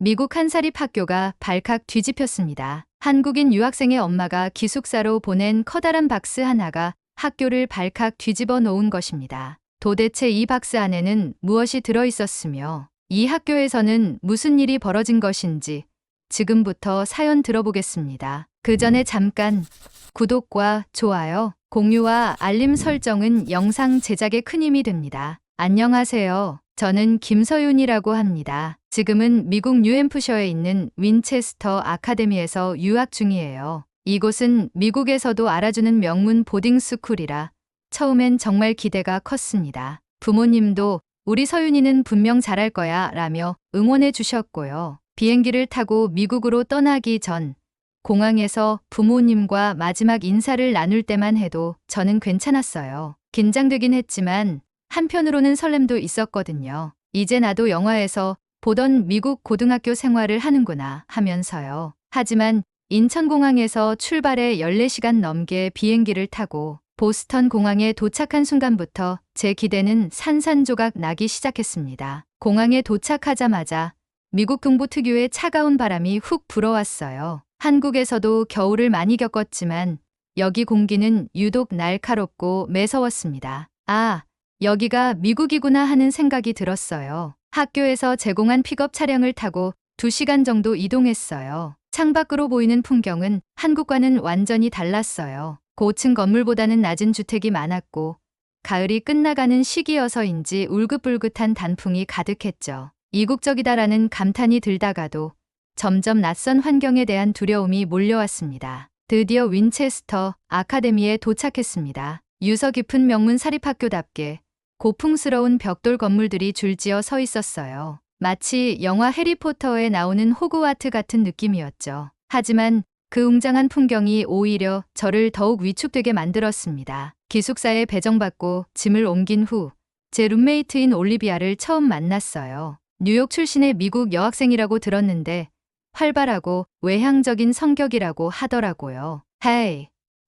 미국 한 사립학교가 발칵 뒤집혔습니다. 한국인 유학생의 엄마가 기숙사로 보낸 커다란 박스 하나가 학교를 발칵 뒤집어 놓은 것입니다. 도대체 이 박스 안에는 무엇이 들어 있었으며 이 학교에서는 무슨 일이 벌어진 것인지 지금부터 사연 들어보겠습니다. 그 전에 잠깐 구독과 좋아요, 공유와 알림 설정은 영상 제작에 큰 힘이 됩니다. 안녕하세요. 저는 김서윤이라고 합니다. 지금은 미국 뉴햄프셔에 있는 윈체스터 아카데미에서 유학 중이에요. 이곳은 미국에서도 알아주는 명문 보딩스쿨이라 처음엔 정말 기대가 컸습니다. 부모님도 우리 서윤이는 분명 잘할 거야 라며 응원해 주셨고요. 비행기를 타고 미국으로 떠나기 전 공항에서 부모님과 마지막 인사를 나눌 때만 해도 저는 괜찮았어요. 긴장되긴 했지만 한편으로는 설렘도 있었거든요. 이제 나도 영화에서 보던 미국 고등학교 생활을 하는구나 하면서요. 하지만 인천공항에서 출발해 14시간 넘게 비행기를 타고 보스턴 공항에 도착한 순간부터 제 기대는 산산조각 나기 시작했습니다. 공항에 도착하자마자 미국 동부 특유의 차가운 바람이 훅 불어왔어요. 한국에서도 겨울을 많이 겪었지만 여기 공기는 유독 날카롭고 매서웠습니다. 아, 여기가 미국이구나 하는 생각이 들었어요. 학교에서 제공한 픽업 차량을 타고 2시간 정도 이동했어요. 창밖으로 보이는 풍경은 한국과는 완전히 달랐어요. 고층 건물보다는 낮은 주택이 많았고 가을이 끝나가는 시기여서인지 울긋불긋한 단풍이 가득했죠. 이국적이다라는 감탄이 들다가도 점점 낯선 환경에 대한 두려움이 몰려왔습니다. 드디어 윈체스터 아카데미에 도착했습니다. 유서 깊은 명문 사립학교답게 고풍스러운 벽돌 건물들이 줄지어 서 있었어요. 마치 영화 해리포터에 나오는 호그와트 같은 느낌이었죠. 하지만 그 웅장한 풍경이 오히려 저를 더욱 위축되게 만들었습니다. 기숙사에 배정받고 짐을 옮긴 후 제 룸메이트인 올리비아를 처음 만났어요. 뉴욕 출신의 미국 여학생이라고 들었는데 활발하고 외향적인 성격이라고 하더라고요. 헤이.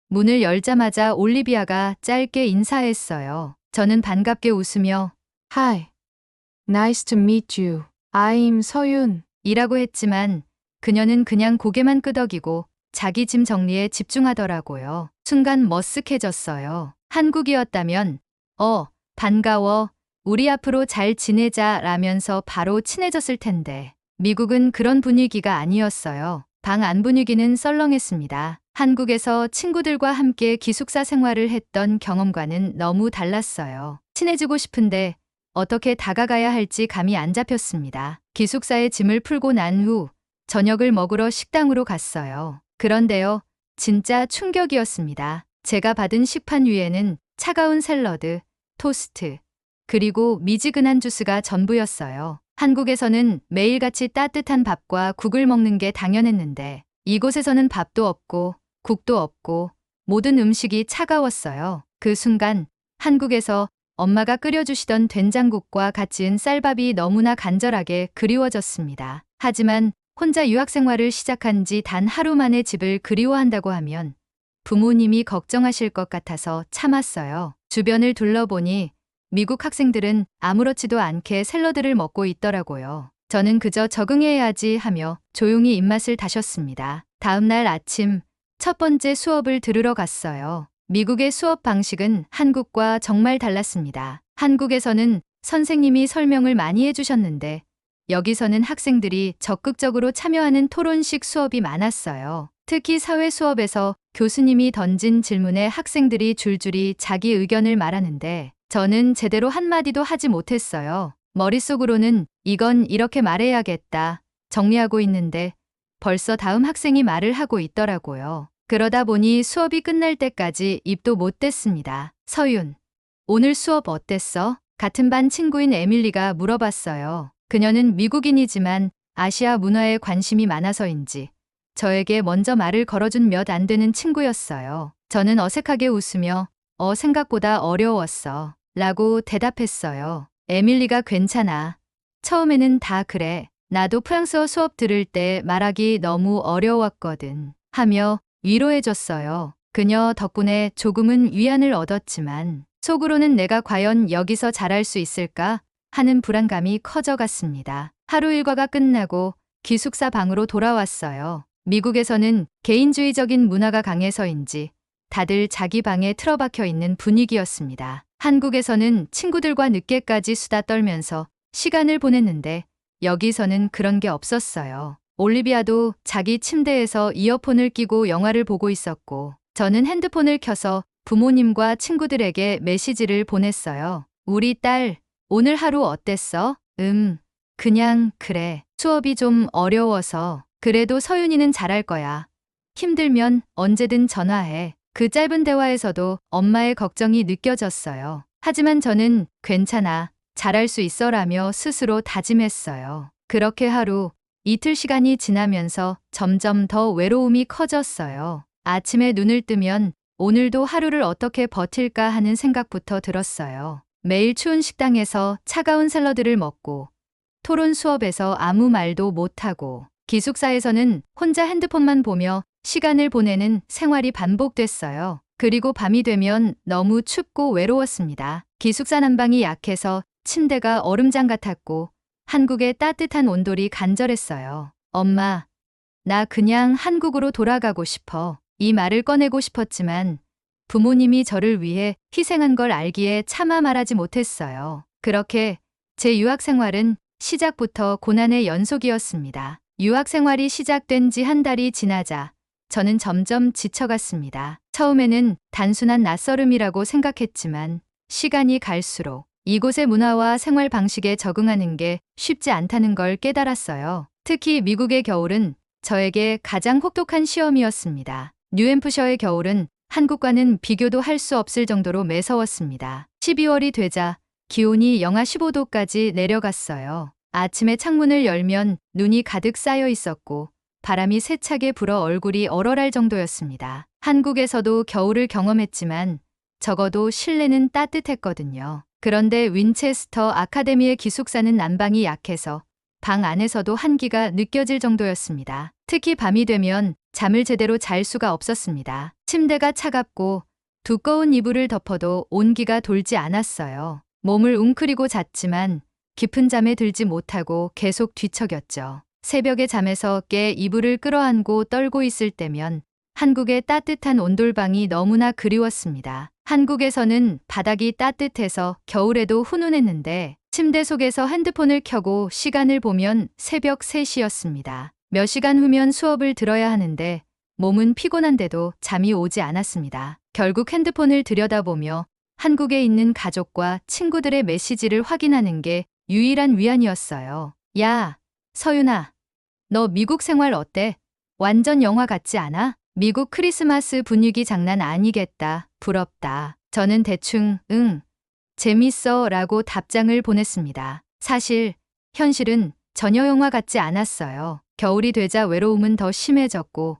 문을 열자마자 올리비아가 짧게 인사했어요. 저는 반갑게 웃으며 Hi, nice to meet you. I'm 서윤 이라고 했지만 그녀는 그냥 고개만 끄덕이고 자기 짐 정리에 집중하더라고요. 순간 머쓱해졌어요. 한국이었다면 반가워. 우리 앞으로 잘 지내자 라면서 바로 친해졌을 텐데 미국은 그런 분위기가 아니었어요. 방 안 분위기는 썰렁했습니다. 한국에서 친구들과 함께 기숙사 생활을 했던 경험과는 너무 달랐어요. 친해지고 싶은데 어떻게 다가가야 할지 감이 안 잡혔습니다. 기숙사에 짐을 풀고 난 후 저녁을 먹으러 식당으로 갔어요. 그런데요, 진짜 충격이었습니다. 제가 받은 식판 위에는 차가운 샐러드, 토스트, 그리고 미지근한 주스가 전부였어요. 한국에서는 매일같이 따뜻한 밥과 국을 먹는 게 당연했는데 이곳에서는 밥도 없고 국도 없고 모든 음식이 차가웠어요. 그 순간 한국에서 엄마가 끓여주시던 된장국과 갓 지은 쌀밥이 너무나 간절하게 그리워졌습니다. 하지만 혼자 유학 생활을 시작한 지 단 하루 만에 집을 그리워한다고 하면 부모님이 걱정하실 것 같아서 참았어요. 주변을 둘러보니 미국 학생들은 아무렇지도 않게 샐러드를 먹고 있더라고요. 저는 그저 적응해야지 하며 조용히 입맛을 다셨습니다. 다음 날 아침 첫 번째 수업을 들으러 갔어요. 미국의 수업 방식은 한국과 정말 달랐습니다. 한국에서는 선생님이 설명을 많이 해주셨는데 여기서는 학생들이 적극적으로 참여하는 토론식 수업이 많았어요. 특히 사회 수업에서 교수님이 던진 질문에 학생들이 줄줄이 자기 의견을 말하는데 저는 제대로 한마디도 하지 못했어요. 머릿속으로는 이건 이렇게 말해야겠다 정리하고 있는데 벌써 다음 학생이 말을 하고 있더라고요. 그러다 보니 수업이 끝날 때까지 입도 못 댔습니다. 서윤, 오늘 수업 어땠어? 같은 반 친구인 에밀리가 물어봤어요. 그녀는 미국인이지만 아시아 문화에 관심이 많아서인지 저에게 먼저 말을 걸어준 몇 안 되는 친구였어요. 저는 어색하게 웃으며 생각보다 어려웠어 라고 대답했어요. 에밀리가 괜찮아. 처음에는 다 그래. 나도 프랑스어 수업 들을 때 말하기 너무 어려웠거든. 하며 위로해줬어요. 그녀 덕분에 조금은 위안을 얻었지만 속으로는 내가 과연 여기서 잘할 수 있을까 하는 불안감이 커져갔습니다. 하루 일과가 끝나고 기숙사 방으로 돌아왔어요. 미국에서는 개인주의적인 문화가 강해서인지 다들 자기 방에 틀어박혀 있는 분위기였습니다. 한국에서는 친구들과 늦게까지 수다 떨면서 시간을 보냈는데 여기서는 그런 게 없었어요. 올리비아도 자기 침대에서 이어폰을 끼고 영화를 보고 있었고 저는 핸드폰을 켜서 부모님과 친구들에게 메시지를 보냈어요. 우리 딸, 오늘 하루 어땠어? 그냥 그래. 수업이 좀 어려워서. 그래도 서윤이는 잘할 거야. 힘들면 언제든 전화해. 그 짧은 대화에서도 엄마의 걱정이 느껴졌어요. 하지만 저는 괜찮아, 잘할 수 있어라며 스스로 다짐했어요. 그렇게 하루, 이틀 시간이 지나면서 점점 더 외로움이 커졌어요. 아침에 눈을 뜨면 오늘도 하루를 어떻게 버틸까 하는 생각부터 들었어요. 매일 추운 식당에서 차가운 샐러드를 먹고 토론 수업에서 아무 말도 못하고 기숙사에서는 혼자 핸드폰만 보며 시간을 보내는 생활이 반복됐어요. 그리고 밤이 되면 너무 춥고 외로웠습니다. 기숙사 난방이 약해서 침대가 얼음장 같았고 한국의 따뜻한 온돌이 간절했어요. 엄마, 나 그냥 한국으로 돌아가고 싶어. 이 말을 꺼내고 싶었지만 부모님이 저를 위해 희생한 걸 알기에 차마 말하지 못했어요. 그렇게 제 유학 생활은 시작부터 고난의 연속이었습니다. 유학 생활이 시작된 지 한 달이 지나자 저는 점점 지쳐갔습니다. 처음에는 단순한 낯설음이라고 생각했지만 시간이 갈수록 이곳의 문화와 생활 방식에 적응하는 게 쉽지 않다는 걸 깨달았어요. 특히 미국의 겨울은 저에게 가장 혹독한 시험이었습니다. 뉴햄프셔의 겨울은 한국과는 비교도 할 수 없을 정도로 매서웠습니다. 12월이 되자 기온이 영하 15도까지 내려갔어요. 아침에 창문을 열면 눈이 가득 쌓여 있었고 바람이 세차게 불어 얼굴이 얼얼할 정도였습니다. 한국에서도 겨울을 경험했지만 적어도 실내는 따뜻했거든요. 그런데 윈체스터 아카데미의 기숙사는 난방이 약해서 방 안에서도 한기가 느껴질 정도였습니다. 특히 밤이 되면 잠을 제대로 잘 수가 없었습니다. 침대가 차갑고 두꺼운 이불을 덮어도 온기가 돌지 않았어요. 몸을 웅크리고 잤지만 깊은 잠에 들지 못하고 계속 뒤척였죠. 새벽에 잠에서 깨 이불을 끌어안고 떨고 있을 때면 한국의 따뜻한 온돌방이 너무나 그리웠습니다. 한국에서는 바닥이 따뜻해서 겨울에도 훈훈했는데 침대 속에서 핸드폰을 켜고 시간을 보면 새벽 3시였습니다. 몇 시간 후면 수업을 들어야 하는데 몸은 피곤한데도 잠이 오지 않았습니다. 결국 핸드폰을 들여다보며 한국에 있는 가족과 친구들의 메시지를 확인하는 게 유일한 위안이었어요. 야, 서윤아, 너 미국 생활 어때? 완전 영화 같지 않아? 미국 크리스마스 분위기 장난 아니겠다. 부럽다. 저는 대충 재밌어 라고 답장을 보냈습니다. 사실 현실은 전혀 영화 같지 않았어요. 겨울이 되자 외로움은 더 심해졌고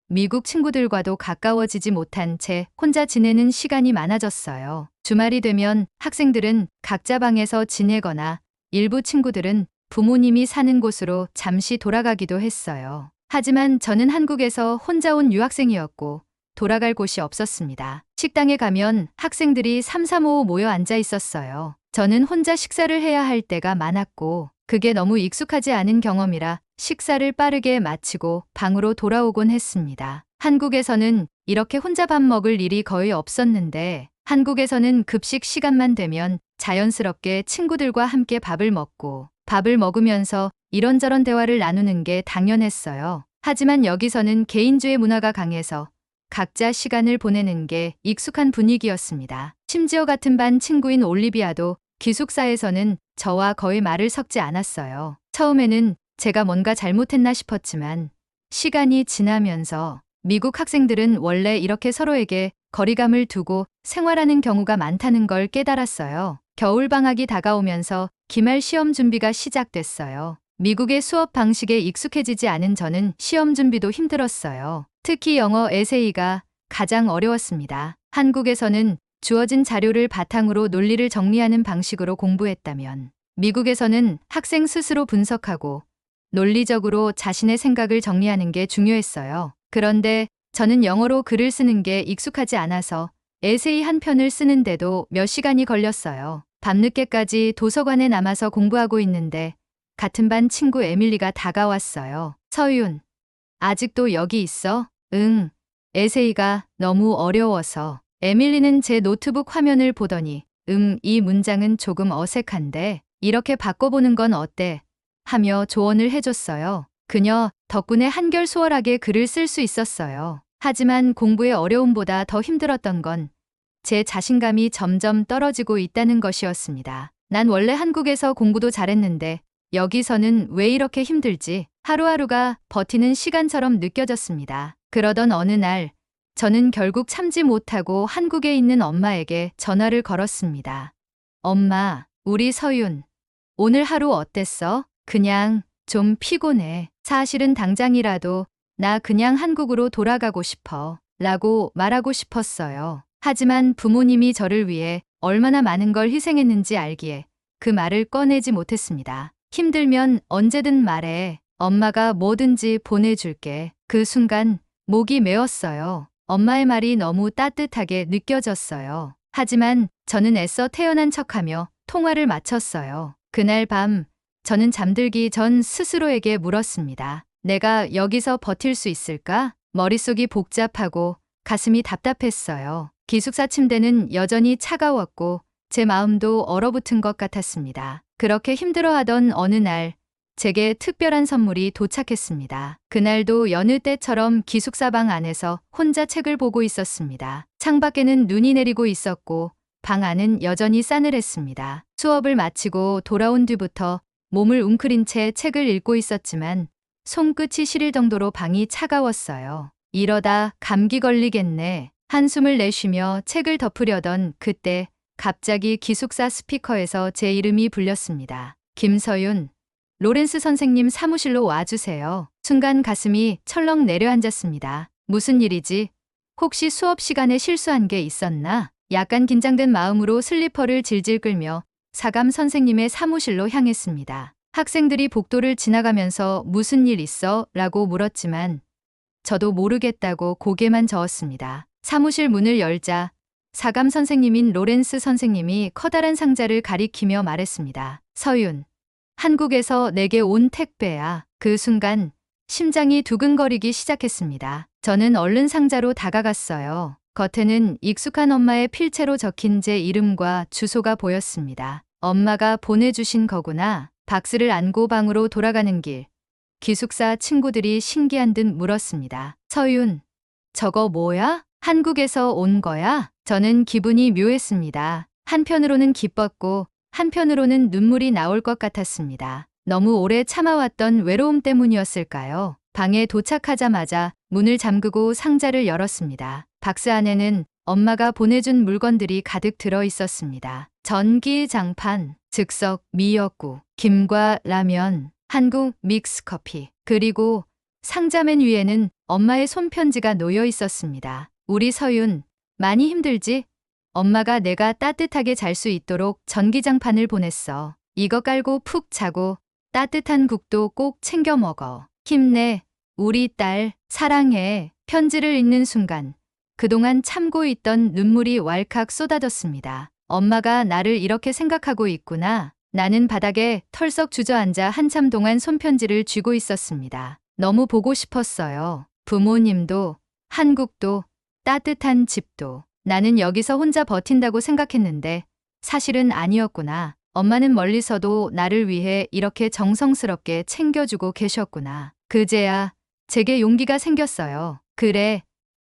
미국 친구들과도 가까워지지 못한 채 혼자 지내는 시간이 많아졌어요. 주말이 되면 학생들은 각자 방에서 지내거나 일부 친구들은 부모님이 사는 곳으로 잠시 돌아가기도 했어요. 하지만 저는 한국에서 혼자 온 유학생이었고 돌아갈 곳이 없었습니다. 식당에 가면 학생들이 3, 3, 5 모여 앉아 있었어요. 저는 혼자 식사를 해야 할 때가 많았고 그게 너무 익숙하지 않은 경험이라 식사를 빠르게 마치고 방으로 돌아오곤 했습니다. 한국에서는 이렇게 혼자 밥 먹을 일이 거의 없었는데 한국에서는 급식 시간만 되면 자연스럽게 친구들과 함께 밥을 먹고 밥을 먹으면서 이런저런 대화를 나누는 게 당연했어요. 하지만 여기서는 개인주의 문화가 강해서 각자 시간을 보내는 게 익숙한 분위기였습니다. 심지어 같은 반 친구인 올리비아도 기숙사에서는 저와 거의 말을 섞지 않았어요. 처음에는 제가 뭔가 잘못했나 싶었지만 시간이 지나면서 미국 학생들은 원래 이렇게 서로에게 거리감을 두고 생활하는 경우가 많다는 걸 깨달았어요. 겨울방학이 다가오면서 기말 시험 준비가 시작됐어요. 미국의 수업 방식에 익숙해지지 않은 저는 시험 준비도 힘들었어요. 특히 영어 에세이가 가장 어려웠습니다. 한국에서는 주어진 자료를 바탕으로 논리를 정리하는 방식으로 공부했다면 미국에서는 학생 스스로 분석하고 논리적으로 자신의 생각을 정리하는 게 중요했어요. 그런데 저는 영어로 글을 쓰는 게 익숙하지 않아서 에세이 한 편을 쓰는데도 몇 시간이 걸렸어요. 밤늦게까지 도서관에 남아서 공부하고 있는데 같은 반 친구 에밀리가 다가왔어요. 서윤, 아직도 여기 있어? 응. 에세이가 너무 어려워서. 에밀리는 제 노트북 화면을 보더니 이 문장은 조금 어색한데 이렇게 바꿔보는 건 어때? 하며 조언을 해줬어요. 그녀 덕분에 한결 수월하게 글을 쓸 수 있었어요. 하지만 공부의 어려움보다 더 힘들었던 건 제 자신감이 점점 떨어지고 있다는 것이었습니다. 난 원래 한국에서 공부도 잘했는데 여기서는 왜 이렇게 힘들지? 하루하루가 버티는 시간처럼 느껴졌습니다. 그러던 어느 날 저는 결국 참지 못하고 한국에 있는 엄마에게 전화를 걸었습니다. 엄마, 우리 서윤, 오늘 하루 어땠어? 그냥 좀 피곤해. 사실은 당장이라도 나 그냥 한국으로 돌아가고 싶어. 라고 말하고 싶었어요. 하지만 부모님이 저를 위해 얼마나 많은 걸 희생했는지 알기에 그 말을 꺼내지 못했습니다. 힘들면 언제든 말해. 엄마가 뭐든지 보내줄게. 그 순간 목이 메었어요. 엄마의 말이 너무 따뜻하게 느껴졌어요. 하지만 저는 애써 태연한 척하며 통화를 마쳤어요. 그날 밤 저는 잠들기 전 스스로에게 물었습니다. 내가 여기서 버틸 수 있을까? 머릿속이 복잡하고 가슴이 답답했어요. 기숙사 침대는 여전히 차가웠고 제 마음도 얼어붙은 것 같았습니다. 그렇게 힘들어하던 어느 날 제게 특별한 선물이 도착했습니다. 그날도 여느 때처럼 기숙사 방 안에서 혼자 책을 보고 있었습니다. 창밖에는 눈이 내리고 있었고 방 안은 여전히 싸늘했습니다. 수업을 마치고 돌아온 뒤부터 몸을 웅크린 채 책을 읽고 있었지만 손끝이 시릴 정도로 방이 차가웠어요. 이러다 감기 걸리겠네. 한숨을 내쉬며 책을 덮으려던 그때 갑자기 기숙사 스피커에서 제 이름이 불렸습니다. 김서윤, 로렌스 선생님 사무실로 와주세요. 순간 가슴이 철렁 내려앉았습니다. 무슨 일이지? 혹시 수업 시간에 실수한 게 있었나? 약간 긴장된 마음으로 슬리퍼를 질질 끌며 사감 선생님의 사무실로 향했습니다. 학생들이 복도를 지나가면서 무슨 일 있어? 라고 물었지만 저도 모르겠다고 고개만 저었습니다. 사무실 문을 열자 사감 선생님인 로렌스 선생님이 커다란 상자를 가리키며 말했습니다. 서윤, 한국에서 내게 온 택배야. 그 순간 심장이 두근거리기 시작했습니다. 저는 얼른 상자로 다가갔어요. 겉에는 익숙한 엄마의 필체로 적힌 제 이름과 주소가 보였습니다. 엄마가 보내주신 거구나. 박스를 안고 방으로 돌아가는 길, 기숙사 친구들이 신기한 듯 물었습니다. 서윤, 저거 뭐야? 한국에서 온 거야? 저는 기분이 묘했습니다. 한편으로는 기뻤고 한편으로는 눈물이 나올 것 같았습니다. 너무 오래 참아왔던 외로움 때문이었을까요? 방에 도착하자마자 문을 잠그고 상자를 열었습니다. 박스 안에는 엄마가 보내준 물건들이 가득 들어 있었습니다. 전기장판, 즉석 미역국, 김과 라면, 한국 믹스커피, 그리고 상자 맨 위에는 엄마의 손편지가 놓여 있었습니다. 우리 서윤, 많이 힘들지? 엄마가 내가 따뜻하게 잘 수 있도록 전기장판을 보냈어. 이거 깔고 푹 자고 따뜻한 국도 꼭 챙겨 먹어. 힘내, 우리 딸, 사랑해. 편지를 읽는 순간 그동안 참고 있던 눈물이 왈칵 쏟아졌습니다. 엄마가 나를 이렇게 생각하고 있구나. 나는 바닥에 털썩 주저앉아 한참 동안 손편지를 쥐고 있었습니다. 너무 보고 싶었어요. 부모님도, 한국도, 따뜻한 집도. 나는 여기서 혼자 버틴다고 생각했는데 사실은 아니었구나. 엄마는 멀리서도 나를 위해 이렇게 정성스럽게 챙겨주고 계셨구나. 그제야 제게 용기가 생겼어요. 그래,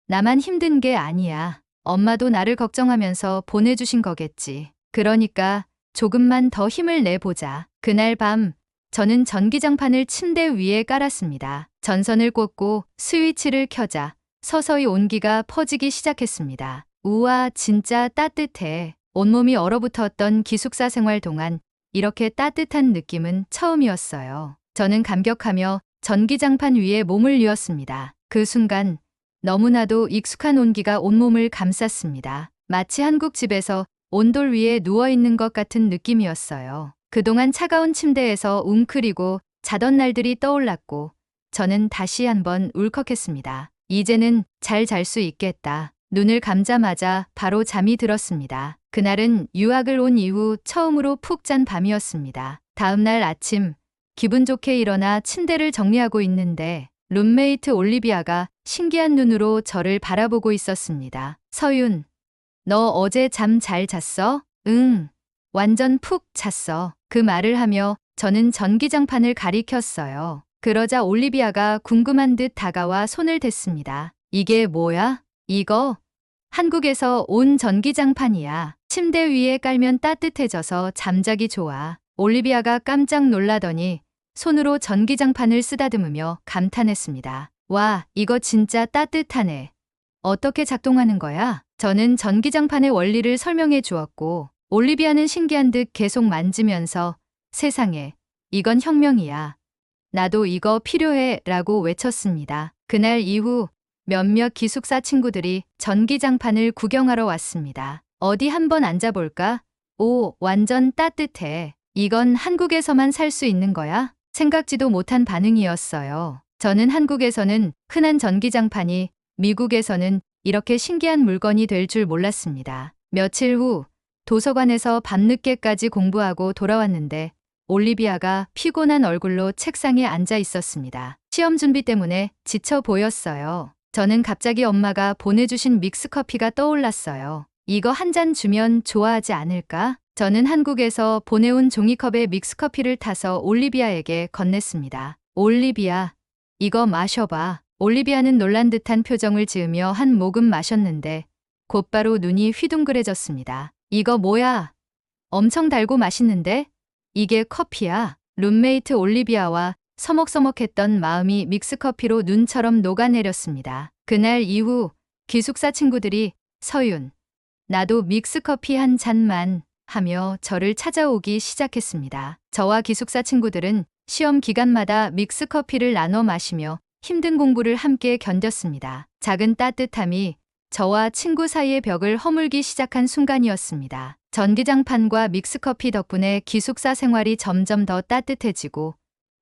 나만 힘든 게 아니야. 엄마도 나를 걱정하면서 보내주신 거겠지. 그러니까 조금만 더 힘을 내보자. 그날 밤 저는 전기장판을 침대 위에 깔았습니다. 전선을 꽂고 스위치를 켜자 서서히 온기가 퍼지기 시작했습니다. 우와, 진짜 따뜻해. 온몸이 얼어붙었던 기숙사 생활 동안 이렇게 따뜻한 느낌은 처음이었어요. 저는 감격하며 전기장판 위에 몸을 뉘었습니다. 그 순간 너무나도 익숙한 온기가 온몸을 감쌌습니다. 마치 한국 집에서 온돌 위에 누워있는 것 같은 느낌이었어요. 그동안 차가운 침대에서 웅크리고 자던 날들이 떠올랐고 저는 다시 한번 울컥했습니다. 이제는 잘 잘 수 있겠다. 눈을 감자마자 바로 잠이 들었습니다. 그날은 유학을 온 이후 처음으로 푹 잔 밤이었습니다. 다음 날 아침 기분 좋게 일어나 침대를 정리하고 있는데 룸메이트 올리비아가 신기한 눈으로 저를 바라보고 있었습니다. 서윤, 너 어제 잠 잘 잤어? 응, 완전 푹 잤어. 그 말을 하며 저는 전기장판을 가리켰어요. 그러자 올리비아가 궁금한 듯 다가와 손을 댔습니다. 이게 뭐야? 이거? 한국에서 온 전기장판이야. 침대 위에 깔면 따뜻해져서 잠자기 좋아. 올리비아가 깜짝 놀라더니 손으로 전기장판을 쓰다듬으며 감탄했습니다. 와, 이거 진짜 따뜻하네. 어떻게 작동하는 거야? 저는 전기장판의 원리를 설명해 주었고, 올리비아는 신기한 듯 계속 만지면서 세상에, 이건 혁명이야. 나도 이거 필요해 라고 외쳤습니다. 그날 이후 몇몇 기숙사 친구들이 전기장판을 구경하러 왔습니다. 어디 한번 앉아볼까? 오, 완전 따뜻해. 이건 한국에서만 살 수 있는 거야? 생각지도 못한 반응이었어요. 저는 한국에서는 흔한 전기장판이 미국에서는 이렇게 신기한 물건이 될 줄 몰랐습니다. 며칠 후 도서관에서 밤늦게까지 공부하고 돌아왔는데 올리비아가 피곤한 얼굴로 책상에 앉아 있었습니다. 시험 준비 때문에 지쳐 보였어요. 저는 갑자기 엄마가 보내주신 믹스커피가 떠올랐어요. 이거 한 잔 주면 좋아하지 않을까? 저는 한국에서 보내온 종이컵에 믹스커피를 타서 올리비아에게 건넸습니다. 올리비아, 이거 마셔봐. 올리비아는 놀란 듯한 표정을 지으며 한 모금 마셨는데 곧바로 눈이 휘둥그레졌습니다. 이거 뭐야? 엄청 달고 맛있는데? 이게 커피야. 룸메이트 올리비아와 서먹서먹했던 마음이 믹스커피로 눈처럼 녹아내렸습니다. 그날 이후 기숙사 친구들이 서윤, 나도 믹스커피 한 잔만 하며 저를 찾아오기 시작했습니다. 저와 기숙사 친구들은 시험 기간마다 믹스커피를 나눠 마시며 힘든 공부를 함께 견뎠습니다. 작은 따뜻함이 저와 친구 사이의 벽을 허물기 시작한 순간이었습니다. 전기장판과 믹스커피 덕분에 기숙사 생활이 점점 더 따뜻해지고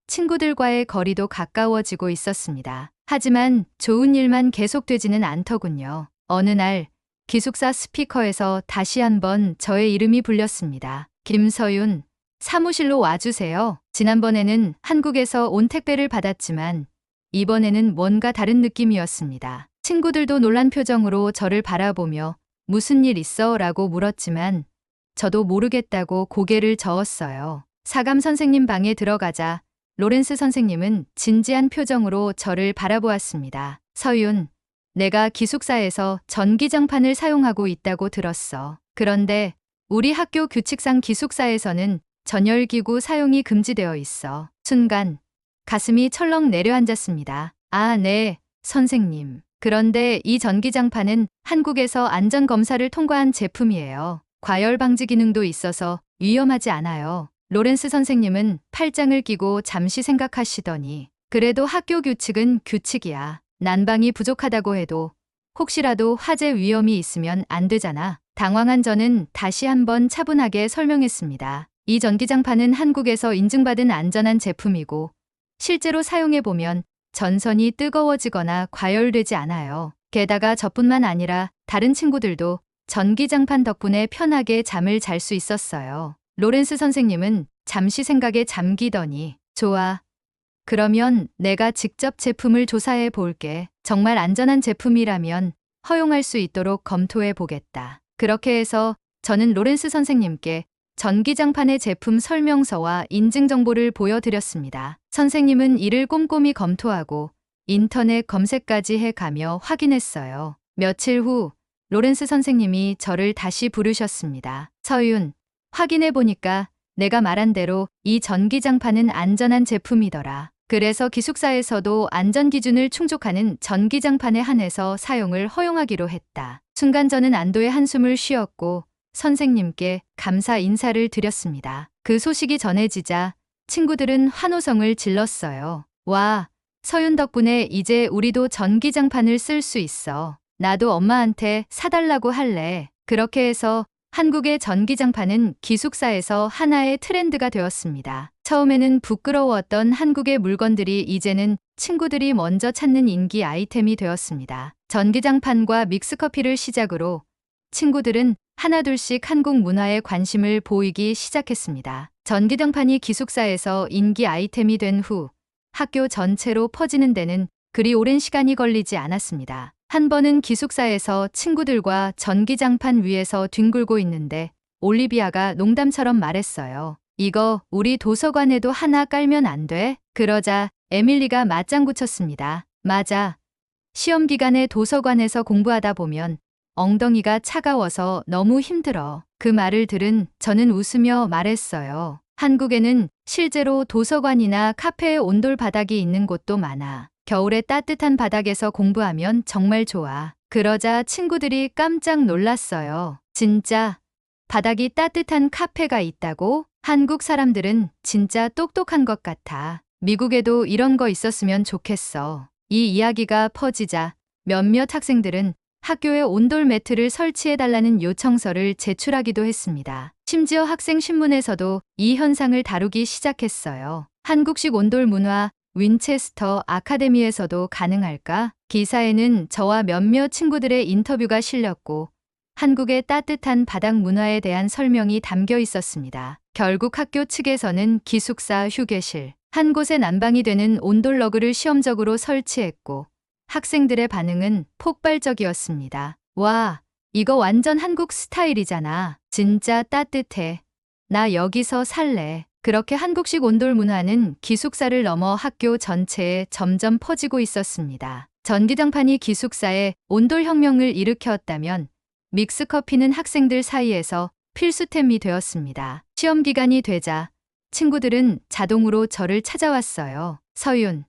친구들과의 거리도 가까워지고 있었습니다. 하지만 좋은 일만 계속되지는 않더군요. 어느 날 기숙사 스피커에서 다시 한번 저의 이름이 불렸습니다. 김서윤, 사무실로 와주세요. 지난번에는 한국에서 온 택배를 받았지만 이번에는 뭔가 다른 느낌이었습니다. 친구들도 놀란 표정으로 저를 바라보며 무슨 일 있어? 라고 물었지만 저도 모르겠다고 고개를 저었어요. 사감 선생님 방에 들어가자 로렌스 선생님은 진지한 표정으로 저를 바라보았습니다. 서윤, 내가 기숙사에서 전기장판을 사용하고 있다고 들었어. 그런데 우리 학교 규칙상 기숙사에서는 전열기구 사용이 금지되어 있어. 순간 가슴이 철렁 내려앉았습니다. 아, 네, 선생님. 그런데 이 전기장판은 한국에서 안전검사를 통과한 제품이에요. 과열 방지 기능도 있어서 위험하지 않아요. 로렌스 선생님은 팔짱을 끼고 잠시 생각하시더니 그래도 학교 규칙은 규칙이야. 난방이 부족하다고 해도 혹시라도 화재 위험이 있으면 안 되잖아. 당황한 저는 다시 한번 차분하게 설명했습니다. 이 전기장판은 한국에서 인증받은 안전한 제품이고 실제로 사용해보면 전선이 뜨거워지거나 과열되지 않아요. 게다가 저뿐만 아니라 다른 친구들도 전기장판 덕분에 편하게 잠을 잘 수 있었어요. 로렌스 선생님은 잠시 생각에 잠기더니 좋아. 그러면 내가 직접 제품을 조사해 볼게. 정말 안전한 제품이라면 허용할 수 있도록 검토해 보겠다. 그렇게 해서 저는 로렌스 선생님께 전기장판의 제품 설명서와 인증 정보를 보여드렸습니다. 선생님은 이를 꼼꼼히 검토하고 인터넷 검색까지 해가며 확인했어요. 며칠 후 로렌스 선생님이 저를 다시 부르셨습니다. 서윤, 확인해보니까 내가 말한 대로 이 전기장판은 안전한 제품이더라. 그래서 기숙사에서도 안전기준을 충족하는 전기장판에 한해서 사용을 허용하기로 했다. 순간 저는 안도의 한숨을 쉬었고 선생님께 감사 인사를 드렸습니다. 그 소식이 전해지자 친구들은 환호성을 질렀어요. 와, 서윤 덕분에 이제 우리도 전기장판을 쓸 수 있어. 나도 엄마한테 사달라고 할래. 그렇게 해서 한국의 전기장판은 기숙사에서 하나의 트렌드가 되었습니다. 처음에는 부끄러웠던 한국의 물건들이 이제는 친구들이 먼저 찾는 인기 아이템이 되었습니다. 전기장판과 믹스커피를 시작으로 친구들은 하나둘씩 한국 문화에 관심을 보이기 시작했습니다. 전기등판이 기숙사에서 인기 아이템이 된 후 학교 전체로 퍼지는 데는 그리 오랜 시간이 걸리지 않았습니다. 한 번은 기숙사에서 친구들과 전기장판 위에서 뒹굴고 있는데 올리비아가 농담처럼 말했어요. 이거 우리 도서관에도 하나 깔면 안 돼? 그러자 에밀리가 맞장구 쳤습니다. 맞아. 시험 기간에 도서관에서 공부하다 보면 엉덩이가 차가워서 너무 힘들어. 그 말을 들은 저는 웃으며 말했어요. 한국에는 실제로 도서관이나 카페에 온돌 바닥이 있는 곳도 많아. 겨울에 따뜻한 바닥에서 공부하면 정말 좋아. 그러자 친구들이 깜짝 놀랐어요. 진짜 바닥이 따뜻한 카페가 있다고? 한국 사람들은 진짜 똑똑한 것 같아. 미국에도 이런 거 있었으면 좋겠어. 이 이야기가 퍼지자 몇몇 학생들은 학교에 온돌 매트를 설치해달라는 요청서를 제출하기도 했습니다. 심지어 학생 신문에서도 이 현상을 다루기 시작했어요. 한국식 온돌 문화 윈체스터 아카데미에서도 가능할까? 기사에는 저와 몇몇 친구들의 인터뷰가 실렸고 한국의 따뜻한 바닥 문화에 대한 설명이 담겨 있었습니다. 결국 학교 측에서는 기숙사 휴게실 한 곳에 난방이 되는 온돌 러그를 시험적으로 설치했고 학생들의 반응은 폭발적이었습니다. 와, 이거 완전 한국 스타일이잖아. 진짜 따뜻해. 나 여기서 살래. 그렇게 한국식 온돌 문화는 기숙사를 넘어 학교 전체에 점점 퍼지고 있었습니다. 전기장판이 기숙사에 온돌 혁명을 일으켰다면 믹스커피는 학생들 사이에서 필수템이 되었습니다. 시험 기간이 되자 친구들은 자동으로 저를 찾아왔어요. 서윤,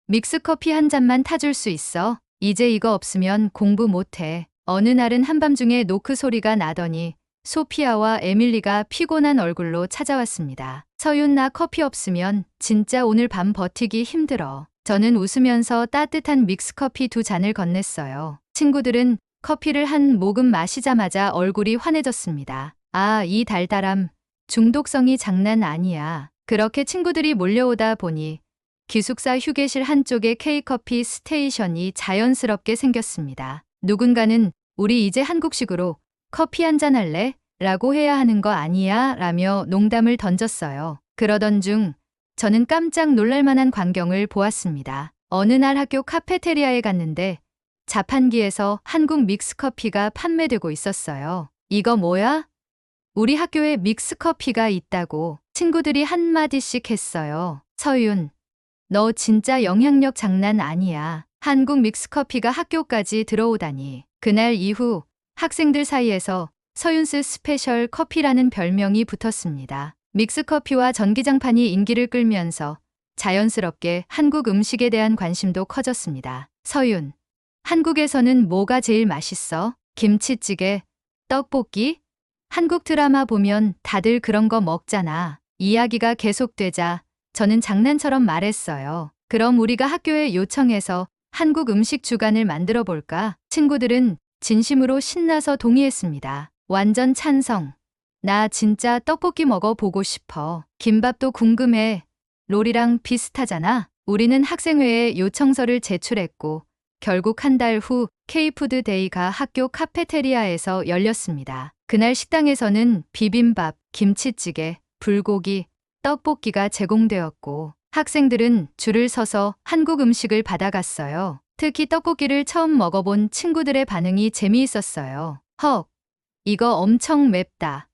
믹스커피 한 잔만 타줄 수 있어? 이제 이거 없으면 공부 못해. 어느 날은 한밤중에 노크 소리가 나더니 소피아와 에밀리가 피곤한 얼굴로 찾아왔습니다. 서윤, 나 커피 없으면 진짜 오늘 밤 버티기 힘들어. 저는 웃으면서 따뜻한 믹스커피 2잔을 건넸어요. 친구들은 커피를 한 모금 마시자마자 얼굴이 환해졌습니다. 아, 이 달달함. 중독성이 장난 아니야. 그렇게 친구들이 몰려오다 보니 기숙사 휴게실 한쪽에 K커피 스테이션이 자연스럽게 생겼습니다. 누군가는 우리 이제 한국식으로 커피 한잔 할래? 라고 해야 하는 거 아니야? 라며 농담을 던졌어요. 그러던 중 저는 깜짝 놀랄만한 광경을 보았습니다. 어느 날 학교 카페테리아에 갔는데 자판기에서 한국 믹스커피가 판매되고 있었어요. 이거 뭐야? 우리 학교에 믹스커피가 있다고 친구들이 한마디씩 했어요. 서윤, 너 진짜 영향력 장난 아니야. 한국 믹스커피가 학교까지 들어오다니. 그날 이후 학생들 사이에서 서윤스 스페셜 커피라는 별명이 붙었습니다. 믹스커피와 전기장판이 인기를 끌면서 자연스럽게 한국 음식에 대한 관심도 커졌습니다. 서윤, 한국에서는 뭐가 제일 맛있어? 김치찌개, 떡볶이? 한국 드라마 보면 다들 그런 거 먹잖아. 이야기가 계속되자 저는 장난처럼 말했어요. 그럼 우리가 학교에 요청해서 한국 음식 주간을 만들어 볼까? 친구들은 진심으로 신나서 동의했습니다. 완전 찬성. 나 진짜 떡볶이 먹어보고 싶어. 김밥도 궁금해. 롤이랑 비슷하잖아. 우리는 학생회에 요청서를 제출했고 결국 한 달 후 K푸드 데이가 학교 카페테리아에서 열렸습니다. 그날 식당에서는 비빔밥, 김치찌개, 불고기, 떡볶이가 제공되었고 학생들은 줄을 서서 한국 음식을 받아갔어요. 특히 떡볶이를 처음 먹어본 친구들의 반응이 재미있었어요. 헉, 이거 엄청 맵다.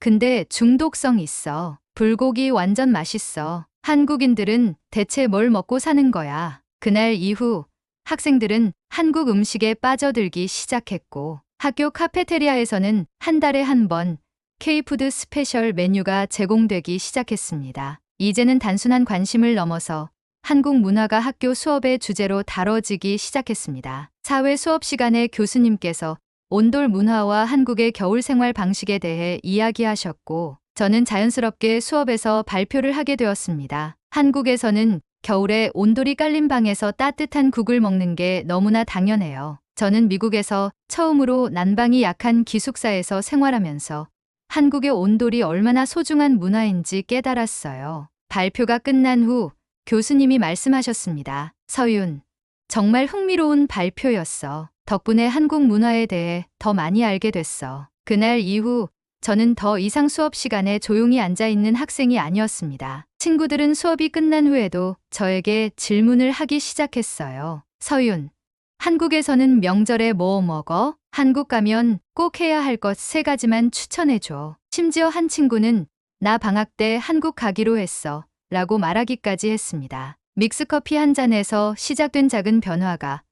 근데 중독성 있어. 불고기 완전 맛있어. 한국인들은 대체 뭘 먹고 사는 거야. 그날 이후 학생들은 한국 음식에 빠져들기 시작했고 학교 카페테리아에서는 한 달에 한 번 K푸드 스페셜 메뉴가 제공되기 시작했습니다. 이제는 단순한 관심을 넘어서 한국 문화가 학교 수업의 주제로 다뤄지기 시작했습니다. 사회 수업 시간에 교수님께서 온돌 문화와 한국의 겨울 생활 방식에 대해 이야기하셨고 저는 자연스럽게 수업에서 발표를 하게 되었습니다. 한국에서는 겨울에 온돌이 깔린 방에서 따뜻한 국을 먹는 게 너무나 당연해요. 저는 미국에서 처음으로 난방이 약한 기숙사에서 생활하면서 한국의 온돌이 얼마나 소중한 문화인지 깨달았어요. 발표가 끝난 후 교수님이 말씀하셨습니다. 서윤, 정말 흥미로운 발표였어. 덕분에 한국 문화에 대해 더 많이 알게 됐어. 그날 이후 저는 더 이상 수업 시간에 조용히 앉아 있는 학생이 아니었습니다. 친구들은 수업이 끝난 후에도 저에게 질문을 하기 시작했어요. 서윤, 한국에서는 명절에 뭐 먹어? 한국 가면 꼭 해야 할 것 3가지만 추천해줘. 심지어 한 친구는 나 방학 때 한국 가기로 했어 라고 말하기까지 했습니다. 믹스커피 한 잔에서 시작된 작은 변화가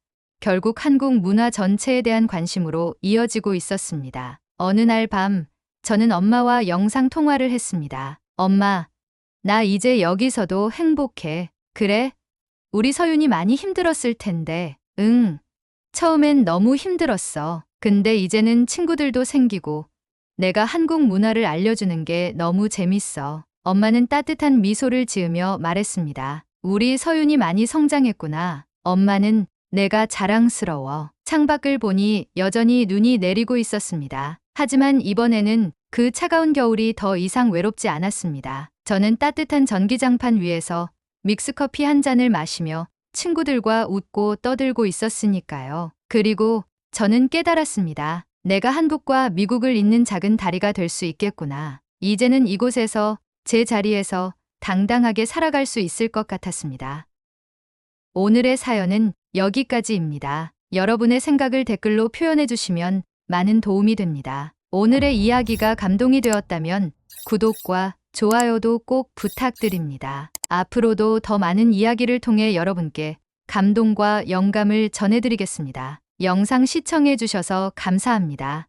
결국 한국 문화 전체에 대한 관심으로 이어지고 있었습니다. 어느 날 밤, 저는 엄마와 영상 통화를 했습니다. 엄마, 나 이제 여기서도 행복해. 그래? 우리 서윤이 많이 힘들었을 텐데. 응. 처음엔 너무 힘들었어. 근데 이제는 친구들도 생기고 내가 한국 문화를 알려주는 게 너무 재밌어. 엄마는 따뜻한 미소를 지으며 말했습니다. 우리 서윤이 많이 성장했구나. 엄마는 내가 자랑스러워. 창밖을 보니 여전히 눈이 내리고 있었습니다. 하지만 이번에는 그 차가운 겨울이 더 이상 외롭지 않았습니다. 저는 따뜻한 전기장판 위에서 믹스커피 한 잔을 마시며 친구들과 웃고 떠들고 있었으니까요. 그리고 저는 깨달았습니다. 내가 한국과 미국을 잇는 작은 다리가 될 수 있겠구나. 이제는 이곳에서 제 자리에서 당당하게 살아갈 수 있을 것 같았습니다. 오늘의 사연은 여기까지입니다. 여러분의 생각을 댓글로 표현해 주시면 많은 도움이 됩니다. 오늘의 이야기가 감동이 되었다면 구독과 좋아요도 꼭 부탁드립니다. 앞으로도 더 많은 이야기를 통해 여러분께 감동과 영감을 전해드리겠습니다. 영상 시청해 주셔서 감사합니다.